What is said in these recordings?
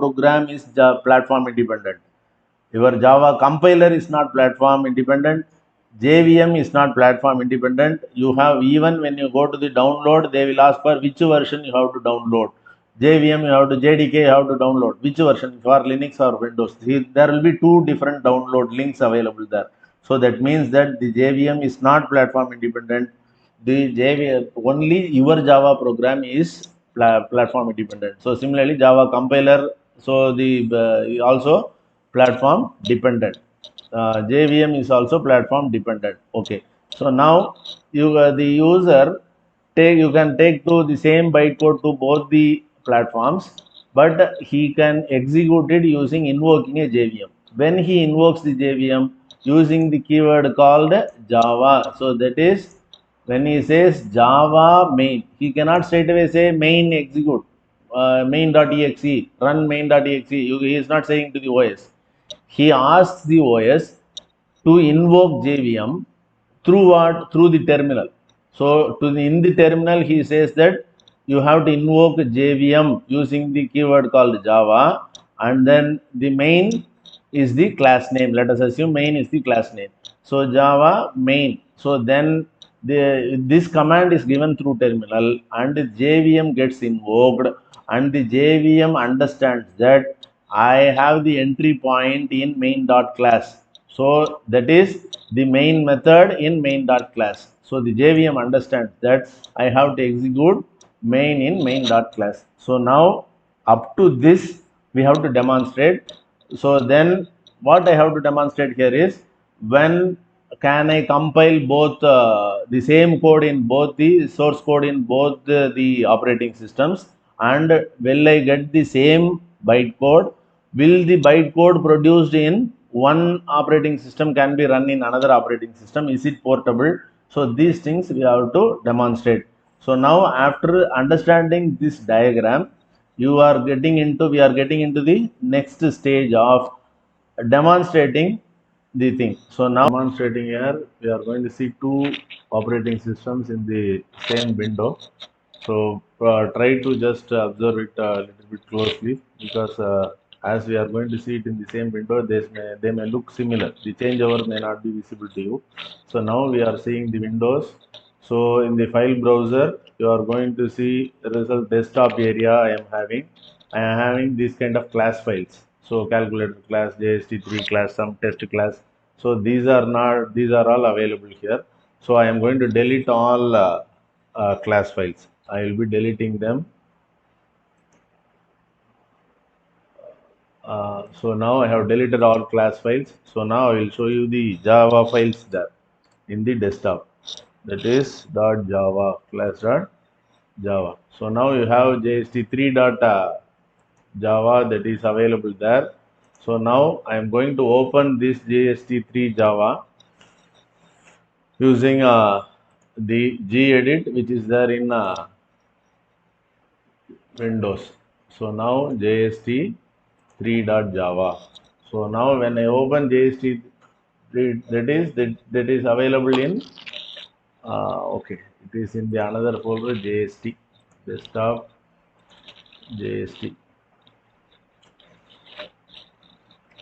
program is platform independent. Your Java compiler is not platform independent. JVM is not platform independent. You have, even when you go to the download, they will ask for which version you have to download. JVM you have to, JDK you have to download. Which version, for Linux or Windows? There will be two different download links available there. So that means that the JVM is not platform independent. The JVM, only your Java program is platform independent. So similarly, Java compiler, so the also platform dependent. JVM is also platform dependent. Okay. So now you the user you can take to the same bytecode to both the platforms, but he can execute it using invoking a JVM. When he invokes the JVM using the keyword called Java, so that is when he says Java main, he cannot straight away say main execute, main.exe, run main.exe. He is not saying to the OS. He asks the OS to invoke JVM through what? Through the terminal. So in the terminal, he says that you have to invoke JVM using the keyword called Java, and then the main is the class name. Let us assume main is the class name. So Java main. So then this command is given through terminal, and the JVM gets invoked, and the JVM understands that I have the entry point in main.class. So that is the main method in main.class. So the JVM understands that I have to execute main in main.class. So now up to this we have to demonstrate. So then what I have to demonstrate here is, when can I compile both the same code in both the source code in both the operating systems, and will I get the same bytecode? Will the bytecode produced in one operating system can be run in another operating system? Is it portable? So these things we have to demonstrate. So now after understanding this diagram, we are getting into the next stage of demonstrating the thing. So now demonstrating here, we are going to see two operating systems in the same window. So try to just observe it a little bit closely, because as we are going to see it in the same window, they may look similar. The changeover may not be visible to you. So now we are seeing the windows. So in the file browser, you are going to see the result desktop area. I am having this kind of class files. So calculator class, JST3 class, some test class. So these are all available here. So I am going to delete all class files. I will be deleting them. So now I have deleted all class files. So now I will show you the Java files there in the desktop. That is .java class.java. So now you have jst3.java that is available there. So now I am going to open this jst3 Java using the gedit, which is there in Windows. So now jst3.java. So now when I open jst3, that is available in okay, it is in the another folder, jst desktop jst.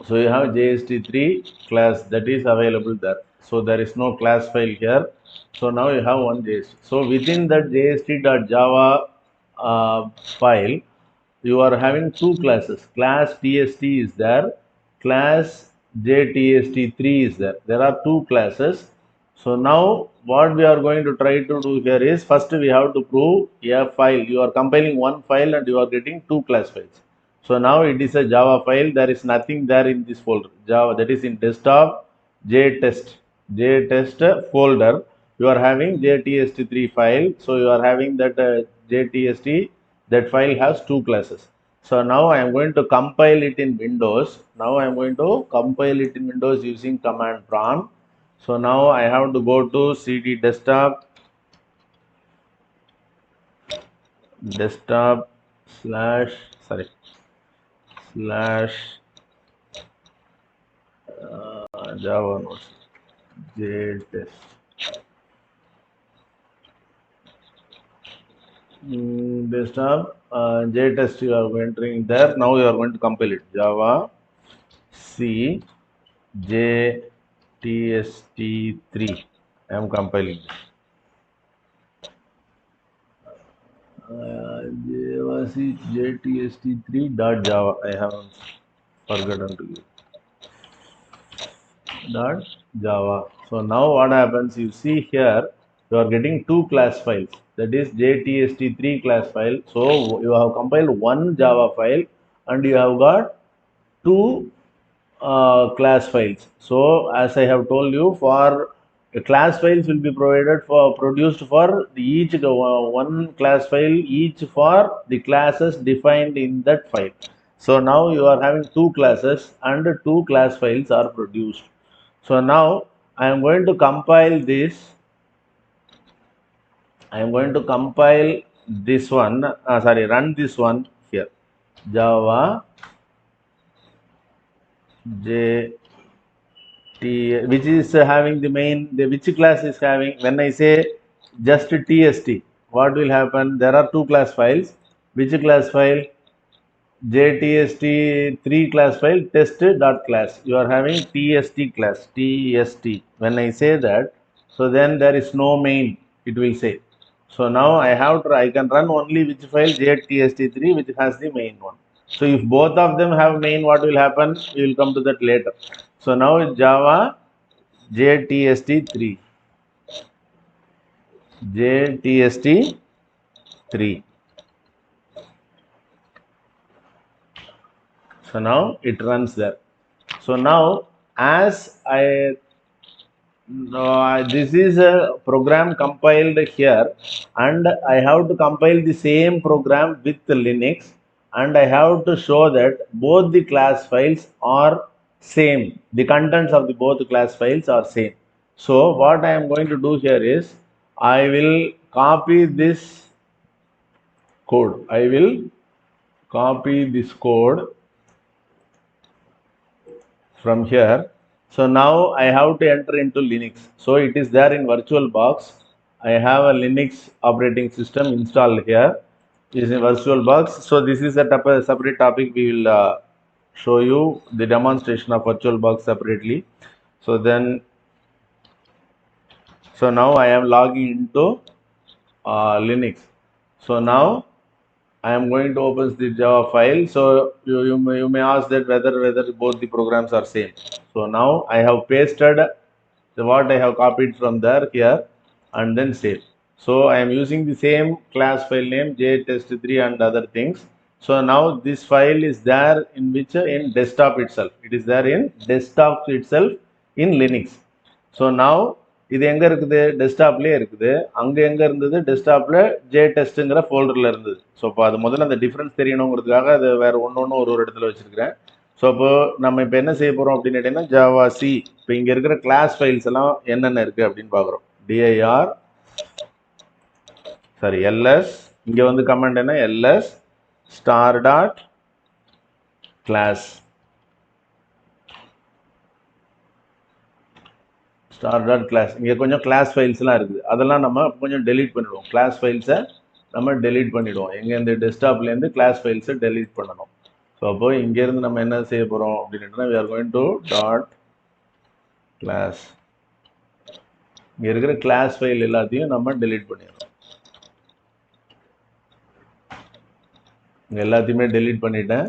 So you have jst3 class that is available there. So there is no class file here. So now you have one jst. So within that jst.java file, you are having two classes. Class tst is there, class jtst3 is there. There are two classes. So now what we are going to try to do here is, first we have to prove a file. You are compiling one file and you are getting two class files. So now it is a Java file. There is nothing there in this folder. Java, that is in desktop jtest folder. You are having jtst3 file. So you are having that jtst. That file has two classes. So now I am going to compile it in Windows. Now I am going to compile it in Windows using command prompt. So now I have to go to cd desktop slash Java nodes jtest. desktop JTest you are entering there. Now you are going to compile it. Java C JTST3. I am compiling. Java C JTST3.java. I have forgotten to give. .java. So now what happens? You see here, you are getting two class files. That is JTST3 class file. So you have compiled one Java file, and you have got two class files. So as I have told you, for class files will be provided for produced for the each one class file each for the classes defined in that file. So now you are having two classes and two class files are produced. So now I am going to compile this. I am going to compile this one. Run this one here. Java J which is having the main, which class is having, when I say just TST, what will happen? There are two class files. Which class file? JTST3 class file test.class. You are having TST class, TST. When I say that, so then there is no main, it will say. So now I can run only which file? JTST3, which has the main one. So if both of them have main, what will happen? We will come to that later. So now Java JTST3. JTST3. So now it runs there. So now as this is a program compiled here, and I have to compile the same program with Linux, and I have to show that both the class files are same. The contents of the both class files are same. So what I am going to do here is I will copy this code. I will copy this code from here. So now I have to enter into Linux. So it is there in VirtualBox. I have a Linux operating system installed here. It is in VirtualBox. So this is a separate topic. We will show you the demonstration of VirtualBox separately. So now I am logging into Linux. So now I am going to open the Java file. So you may ask that whether both the programs are same. So now I have pasted what I have copied from there here and then save. So I am using the same class file name JTest3 and other things. So now this file is there in which in desktop itself. It is there in desktop itself in Linux. So now இது எங்க இருக்குது? டெஸ்க்டாப்லயே இருக்குது. அங்க எங்க இருந்தது? டெஸ்க்டாப்ல JTestங்கிற ஃபோல்டர்ல இருந்தது. So இப்போ அது முதல்ல அந்த டிஃபரன்ஸ் தெரியணுங்கிறதுக்காக அது வேற ஒன்று ஒரு இடத்துல வச்சிருக்கிறேன். ஸோ இப்போ நம்ம இப்போ என்ன செய்ய போறோம் அப்படின்னு கேட்டீங்கன்னா ஜாவா சி. இப்போ இங்க இருக்கிற கிளாஸ் ஃபைல்ஸ் எல்லாம் என்னென்ன இருக்கு அப்படின்னு பாக்குறோம். DIR LS. இங்க வந்து கமாண்ட் என்ன? LS star dot class. Star dot class. இங்கே கொஞ்சம் கிளாஸ் ஃபைல்ஸ்லாம் இருக்குது. அதெல்லாம் நம்ம கொஞ்சம் டெலீட் பண்ணிடுவோம். கிளாஸ் ஃபைல்ஸை நம்ம டெலீட் பண்ணிவிடுவோம். எங்கே இந்த டெஸ்க்டாப்லேருந்து கிளாஸ் ஃபைல்ஸை டெலீட் பண்ணணும். ஸோ அப்போ இங்கேருந்து நம்ம என்ன செய்ய போகிறோம் அப்படின்னா we are going to dot class. இங்கே இருக்கிற கிளாஸ் ஃபைல் எல்லாத்தையும் நம்ம டெலீட் பண்ணிடுறோம். இங்கே எல்லாத்தையுமே டெலீட் பண்ணிட்டேன்.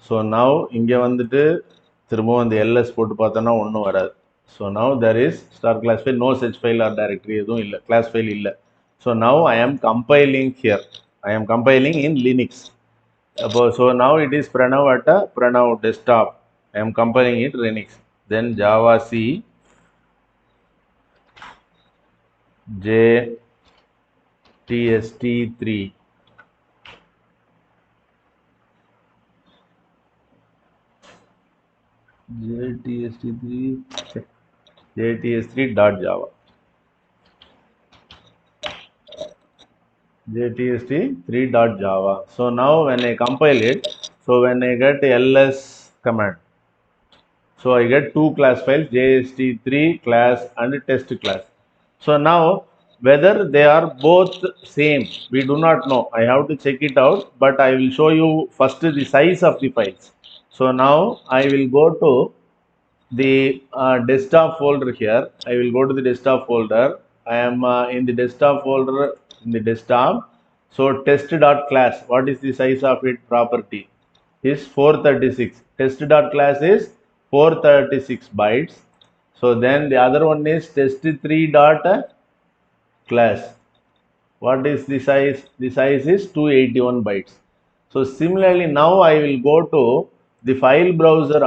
ஸோ நவ் இங்கே வந்துட்டு திரும்பவும் அந்த எல்எஸ் போட்டு பார்த்தோன்னா ஒன்றும் வராது. So now there is star class file, no such file or directory எதுவும் இல்லை, class file இல்லை. So now I am compiling here. I am compiling in Linux. So now it is Pranav at a Pranav desktop. I am compiling it Linux. Then Java C JTST3. JTST3.java. JTST3.java. So now when I compile it, so when I get ls command, so I get two class files, JST3 class and test class. So now whether they are both same. We do not know. I have to check it out, but I will show you first the size of the files. So now I will go to the desktop folder here. I will go to the desktop folder. I am in the desktop folder in the desktop. So test.class, what is the size of it property? Is 436. Test.class is 436 bytes. So then the other one is test3.class. What is the size? The size is 281 bytes. So similarly, now I will go to the file browser